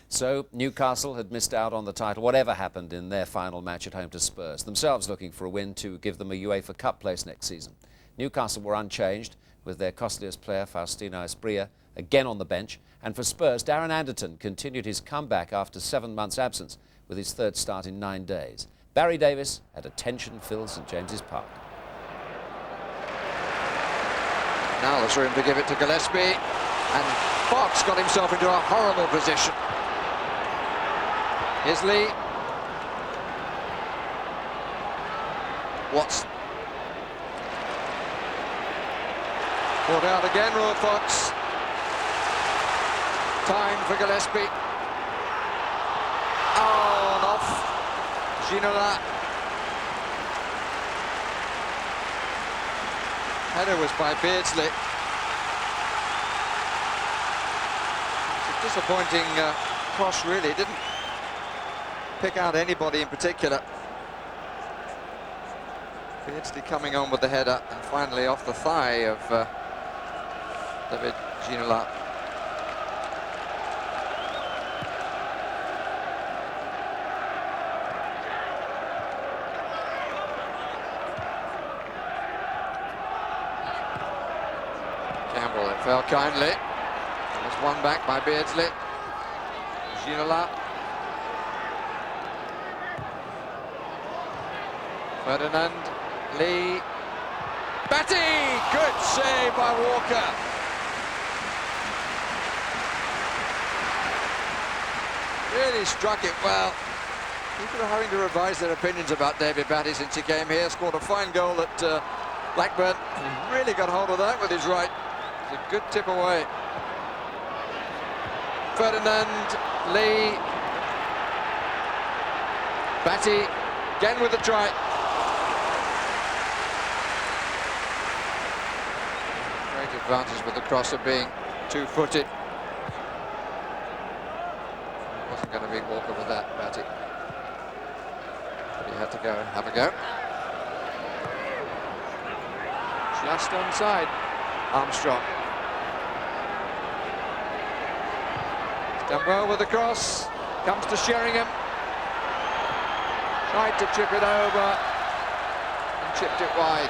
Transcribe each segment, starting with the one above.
So Newcastle had missed out on the title, whatever happened in their final match at home to Spurs, themselves looking for a win to give them a UEFA Cup place next season. Newcastle were unchanged, with their costliest player, Faustino Asprilla, again on the bench. And for Spurs, Darren Anderton continued his comeback after 7 months' absence, with his third start in 9 days. Barry Davies had a tension-filled St James's Park. Now there's room to give it to Gillespie, and Fox got himself into a horrible position. Here's Lee. Watson. Brought out again, Roy Fox. Time for Gillespie. Oh, and off. Ginola. Header was by Beardsley. It's a disappointing cross, really. Didn't pick out anybody in particular. Beardsley coming on with the header, and finally off the thigh of David Ginola. Campbell, it fell kindly. There's one back by Beardsley. Ginola. Ferdinand. Lee. Batty! Good save by Walker. Really struck it well. People are having to revise their opinions about David Batty since he came here. Scored a fine goal at Blackburn. He really got hold of that with his right. It's a good tip away. Ferdinand, Lee. Batty, again with the try. Great advantage with the crosser being two-footed. Wasn't going to beat Walker with that, Batty. But he had to go and have a go. Just onside, Armstrong. He's done well with the cross. Comes to Sheringham. Tried to chip it over and chipped it wide.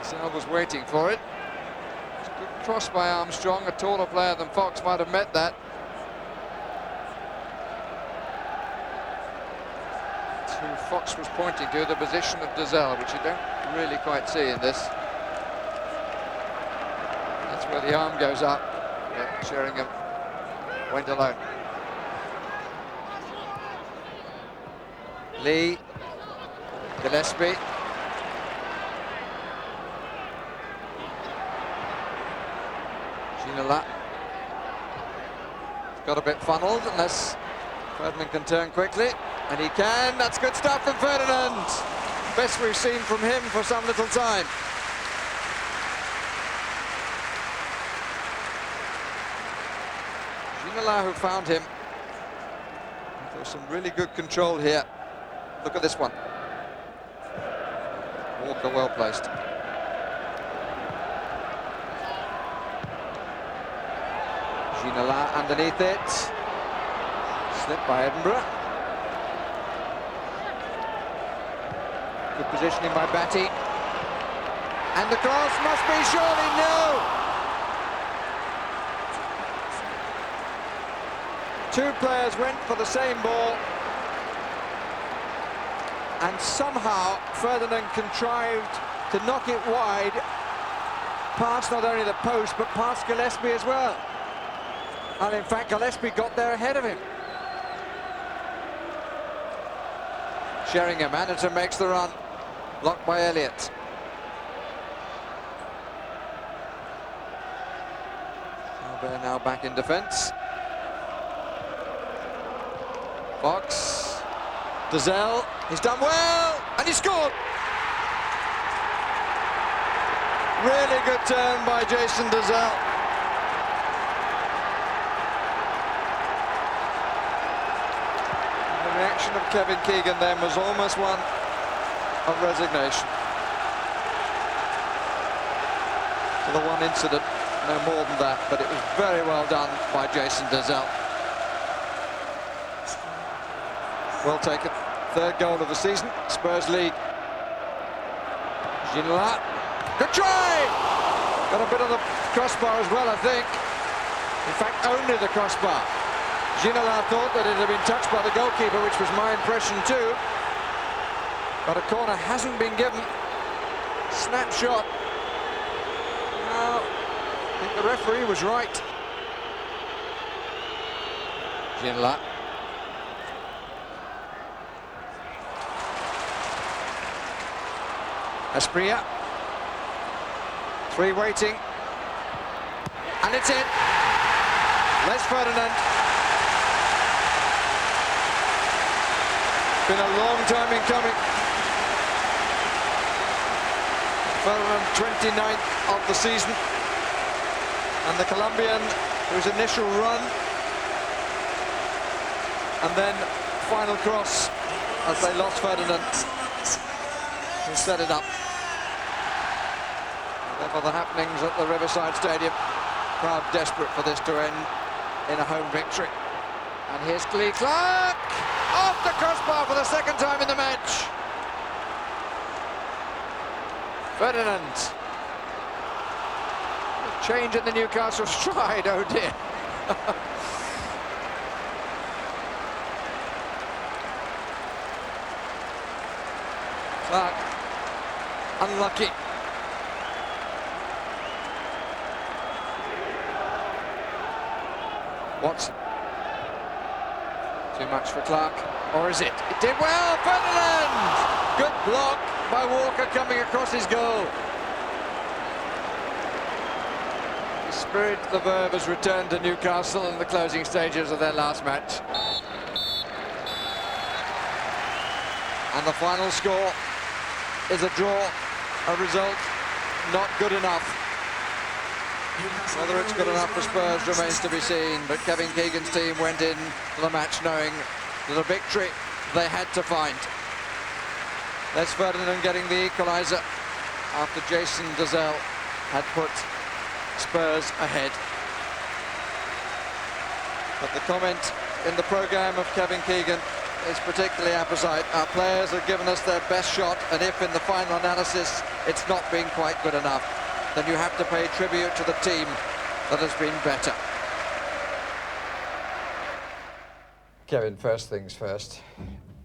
Sal was waiting for it. It's a good cross by Armstrong. A taller player than Fox might have met that. Who Fox was pointing to, the position of Dazelle, which you don't really quite see in this. That's where the arm goes up. But Sheringham went alone. Lee. Gillespie. Ginola. Got a bit funneled unless Ferdinand can turn quickly, and he can. That's good stuff from Ferdinand. Best we've seen from him for some little time. Ginola, who found him. There's some really good control here. Look at this one. Walker well placed. Ginola underneath it. Slipped by Edinburgh. Good positioning by Batty. And the cross must be surely no. Two players went for the same ball. And somehow Ferdinand contrived to knock it wide, past not only the post, but past Gillespie as well. And in fact, Gillespie got there ahead of him. Sheringham, Anderton makes the run. Blocked by Elliott. Albert now back in defence. Fox. Dazelle. He's done well. And he scored. Really good turn by Jason Dazelle. The reaction of Kevin Keegan then was almost one of resignation to the one incident no more than that, but it was very well done by Jason Dazelle. Well taken. Third goal of the season. Spurs lead. Ginola. Good try! Got a bit of the crossbar as well, I think. In fact, only the crossbar. Ginola thought that it had been touched by the goalkeeper, which was my impression too. But a corner hasn't been given. Snapshot. No, I think the referee was right. Ginola. Espria. Three waiting. And it's in. Les Ferdinand. Been a long time in coming. Ferdinand, 29th of the season. And the Colombian, whose initial run. And then final cross as they lost Ferdinand. Who set it up. Therefore the happenings at the Riverside Stadium. Crowd desperate for this to end in a home victory. And here's Lee Clark, off the crossbar for the second time in the match. Ferdinand. A change in the Newcastle stride, oh dear. Clark, unlucky. Watson. Too much for Clark, or is it? It did well, Ferdinand! Good block by Walker coming across his goal. The spirit, the verb, has returned to Newcastle in the closing stages of their last match. And the final score is a draw, a result not good enough. Whether it's good enough for Spurs remains to be seen, but Kevin Keegan's team went in to the match knowing that a victory they had to find. Les Ferdinand getting the equaliser after Jason Dazelle had put Spurs ahead. But the comment in the programme of Kevin Keegan is particularly apposite. Our players have given us their best shot, and if in the final analysis it's not been quite good enough, then you have to pay tribute to the team that has been better. Kevin, first things first.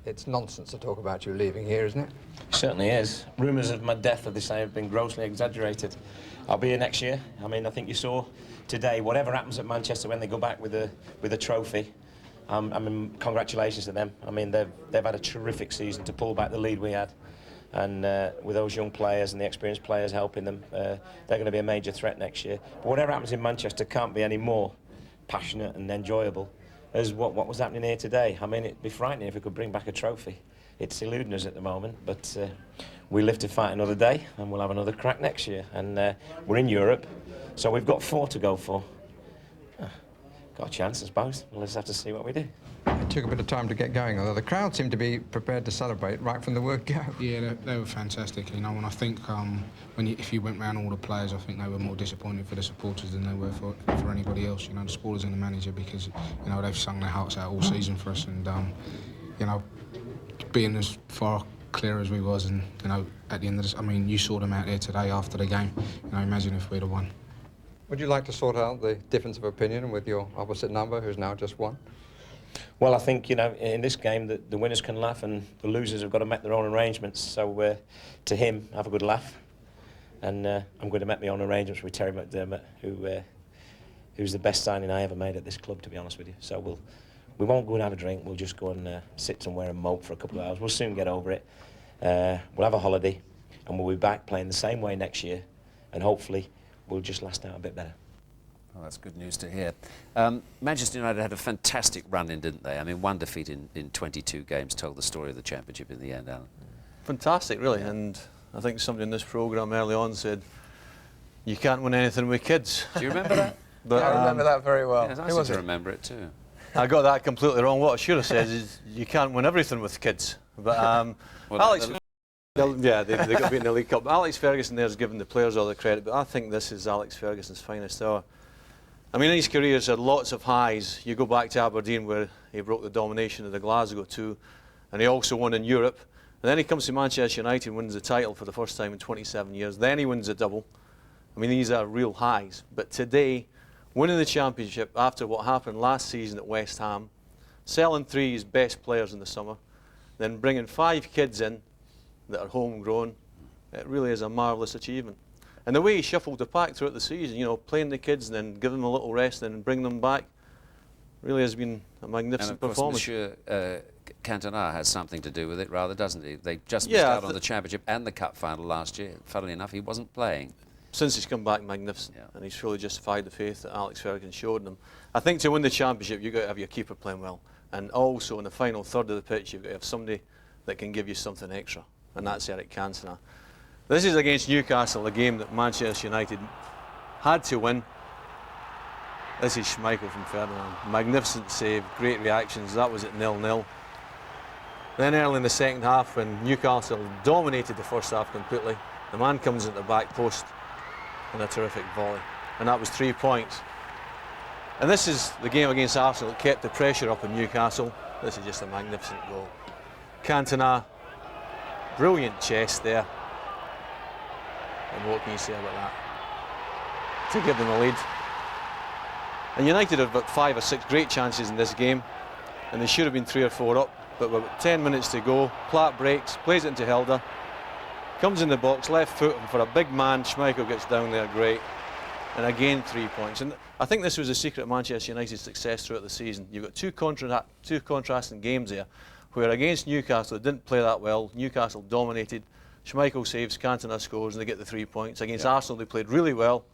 It's nonsense to talk about you leaving here, isn't it? It certainly is. Rumours of my death, as they say, have been grossly exaggerated. I'll be here next year. I mean, I think you saw today, whatever happens at Manchester when they go back with a trophy, I mean, congratulations to them. I mean, they've had a terrific season to pull back the lead we had. And with those young players and the experienced players helping them, they're going to be a major threat next year. But whatever happens in Manchester can't be any more passionate and enjoyable as what was happening here today. I mean, it'd be frightening if we could bring back a trophy. It's eluding us at the moment, but we live to fight another day, and we'll have another crack next year. And we're in Europe, so we've got 4 to go for. Got a chance, I suppose. We'll just have to see what we do. It took a bit of time to get going, although the crowd seemed to be prepared to celebrate right from the word go. Yeah, they were fantastic, you know, and I think if you went round all the players, I think they were more disappointed for the supporters than they were for anybody else, you know, the supporters and the manager, because, you know, they've sung their hearts out all season for us, and, you know, being as far clear as we was, and, you know, at the end of this, I mean, you saw them out there today after the game, you know, imagine if we'd have won. Would you like to sort out the difference of opinion with your opposite number, who's now just won? Well, I think, you know, in this game, the winners can laugh and the losers have got to make their own arrangements. So, to him, have a good laugh. And I'm going to make my own arrangements with Terry McDermott, who's the best signing I ever made at this club, to be honest with you. So we won't go and have a drink. We'll just go and sit somewhere and mope for a couple of hours. We'll soon get over it. We'll have a holiday, and we'll be back playing the same way next year. And hopefully, we'll just last out a bit better. Well, that's good news to hear. Manchester United had a fantastic run-in, didn't they? I mean, one defeat in 22 games told the story of the Championship in the end, Alan. Fantastic, really, and I think somebody in this programme early on said, you can't win anything with kids. Do you remember that? But, I remember that very well. Yes, I seem to remember it too. I got that completely wrong. What I should have said is, you can't win everything with kids. But well, Alex... Yeah, they got beat in the League Cup. Alex Ferguson there's given the players all the credit, but I think this is Alex Ferguson's finest hour. I mean, in his career, he's had lots of highs. You go back to Aberdeen, where he broke the domination of the Glasgow 2, and he also won in Europe. And then he comes to Manchester United and wins the title for the first time in 27 years. Then he wins a double. I mean, these are real highs. But today, winning the championship after what happened last season at West Ham, selling 3 of his best players in the summer, then bringing 5 kids in that are homegrown, it really is a marvellous achievement. And the way he shuffled the pack throughout the season, you know, playing the kids and then giving them a little rest and then bring them back, really has been a magnificent performance. And of course, Monsieur Cantona has something to do with it, rather, doesn't he? They just missed out on the championship and the cup final last year. Funnily enough, he wasn't playing. Since he's come back, magnificent, and he's fully justified the faith that Alex Ferguson showed them. I think to win the championship, you've got to have your keeper playing well, and also in the final third of the pitch, you've got to have somebody that can give you something extra, and that's Eric Cantona. This is against Newcastle, a game that Manchester United had to win. This is Schmeichel from Ferdinand. Magnificent save, great reactions. That was at 0-0. Then early in the second half, when Newcastle dominated the first half completely, the man comes into the back post and a terrific volley. And that was 3 points. And this is the game against Arsenal that kept the pressure up in Newcastle. This is just a magnificent goal. Cantona, brilliant chest there. And what can you say about that? To give them a lead. And United had about 5 or 6 great chances in this game, and they should have been 3 or 4 up, but with 10 minutes to go, Platt breaks, plays it into Helder, comes in the box, left foot, and for a big man, Schmeichel gets down there, great. And again, 3 points. And I think this was the secret of Manchester United's success throughout the season. You've got two contrasting games there, where against Newcastle, it didn't play that well. Newcastle dominated. Schmeichel saves, Cantona scores, and they get the 3 points. Against Arsenal, they played really well.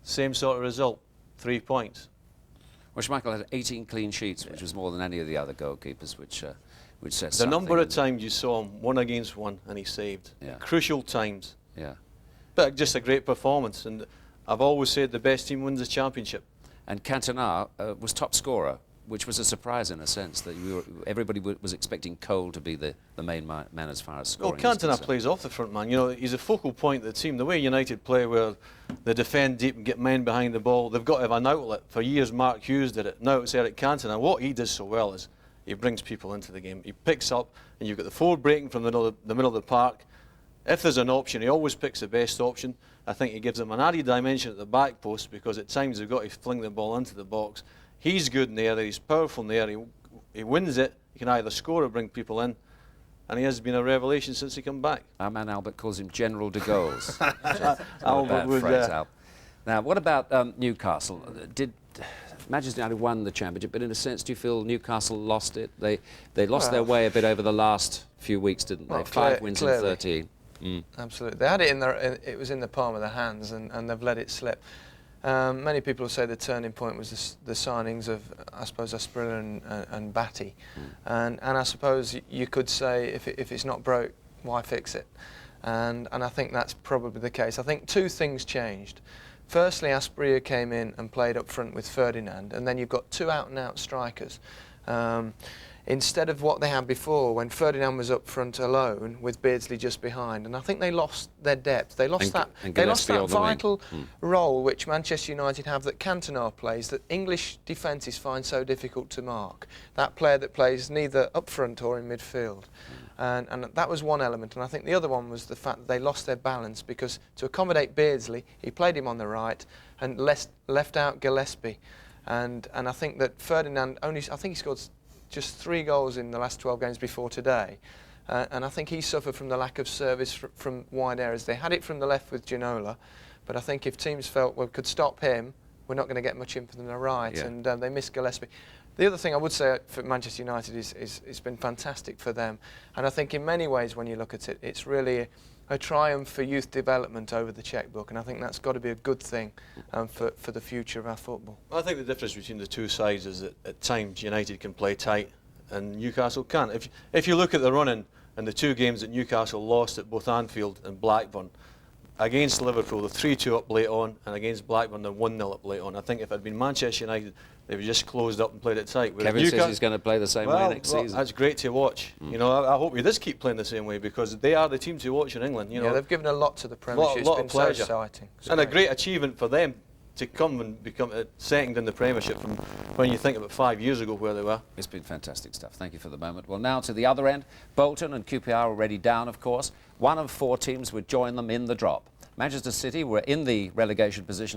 Same sort of result, 3 points. Well, Schmeichel had 18 clean sheets, which was more than any of the other goalkeepers, which says the number of times you saw him 1 against 1 and he saved. Crucial times. Yeah. But just a great performance, and I've always said the best team wins the championship. And Cantona was top scorer, which was a surprise in a sense that everybody was expecting Cole to be the main man as far as scoring. Well, Cantona plays off the front man. You know, he's a focal point of the team. The way United play, where they defend deep and get men behind the ball, they've got to have an outlet. For years, Mark Hughes did it. Now it's Eric Cantona. What he does so well is he brings people into the game. He picks up, and you've got the forward breaking from the middle of the park. If there's an option, he always picks the best option. I think he gives them an added dimension at the back post, because at times they've got to fling the ball into the box. He's good in the air, he's powerful in the air, he wins it, he can either score or bring people in, and he has been a revelation since he come back. Our man Albert calls him General de Gaulle's. Albert would, Now, what about Newcastle? Did Manchester United won the championship, but in a sense, do you feel Newcastle lost it? They lost their way a bit over the last few weeks, didn't they? 5 wins in 13. Absolutely. They had it in their, it was in the palm of their hands, and they've let it slip. Many people say the turning point was the signings of, I suppose, Asprilla and Batty. And I suppose you could say, if it's not broke, why fix it? And I think that's probably the case. I think 2 things changed. Firstly, Asprilla came in and played up front with Ferdinand, and then you've got 2 out-and-out strikers. Instead of what they had before, when Ferdinand was up front alone with Beardsley just behind, and I think they lost their depth. They lost that vital role which Manchester United have that Cantona plays, that English defences find so difficult to mark. That player that plays neither up front or in midfield. And that was one element, and I think the other one was the fact that they lost their balance, because to accommodate Beardsley, he played him on the right and left out Gillespie. And I think that Ferdinand I think he scored just 3 goals in the last 12 games before today. And I think he suffered from the lack of service from wide areas. They had it from the left with Ginola, but I think if teams felt, well, could stop him, we're not going to get much in from the right, and they missed Gillespie. The other thing I would say for Manchester United is it's been fantastic for them. And I think in many ways, when you look at it, it's really a triumph for youth development over the chequebook, and I think that's got to be a good thing for the future of our football. I think the difference between the 2 sides is that at times United can play tight and Newcastle can't. If you look at the running and the 2 games that Newcastle lost at both Anfield and Blackburn, against Liverpool, they're 3-2 up late on, and against Blackburn, they're 1-0 up late on. I think if it had been Manchester United, they would just closed up and played it tight. Kevin says he's going to play the same way next season. That's great to watch. You know, I hope we just keep playing the same way, because they are the team to watch in England. You know, they've given a lot to the Premiership. It's been so exciting. And a great achievement for them to come and become second in the Premiership from when you think about 5 years ago where they were. It's been fantastic stuff. Thank you for the moment. Well, now to the other end. Bolton and QPR are already down, of course. One of 4 teams would join them in the drop. Manchester City were in the relegation position